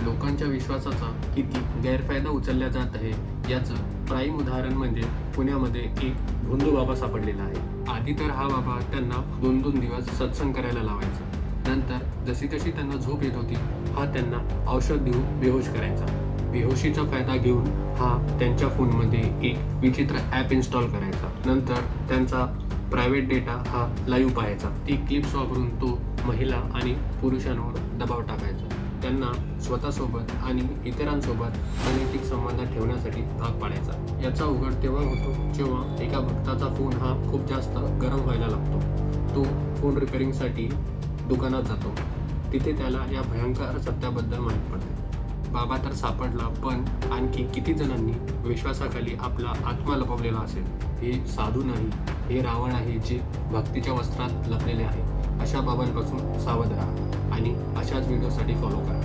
लोकांच्या विश्वासाचा किती गैरफायदा उचलला जात आहे याचं प्राईम उदाहरण म्हणजे पुण्यामध्ये एक भोंदू बाबा सापडलेला आहे। आधी तर हा बाबा त्यांना 2-2 दिवस सत्संग करायला लावायचा। नंतर जशी कशी त्यांना झोप येत होती हा त्यांना औषध देऊन बेहोश करायचा। बेहोशीचा फायदा घेऊन हा त्यांच्या फोनमध्ये एक विचित्र ॲप इन्स्टॉल करायचा। नंतर त्यांचा प्रायव्हेट डेटा हा लाईव्ह पाहायचा। ती क्लिप्स वापरून तो महिला आणि पुरुषांवर दबाव टाकायचा, त्यांना स्वतःसोबत आणि इतरांसोबत अनैतिक संबंध ठेवण्यासाठी भाग पाडायचा। याचा उघड तेव्हा होतो जेव्हा एका भक्ताचा फोन हा खूप जास्त गरम व्हायला लागतो। तो फोन रिपेअरिंगसाठी दुकानात जातो। तिथे त्याला या भयंकर सत्याबद्दल माहीत पडते। बाबा तर सापडला, पण आणखी किती जणांनी विश्वासाखाली आपला आत्मा लपवलेला असेल? हे साधू नाही, हे रावण आहे जे भक्तीच्या वस्त्रात लपलेले आहे। अशा बाबांपासून सावध राहा आणि अशाच व्हिडिओसाठी फॉलो करा।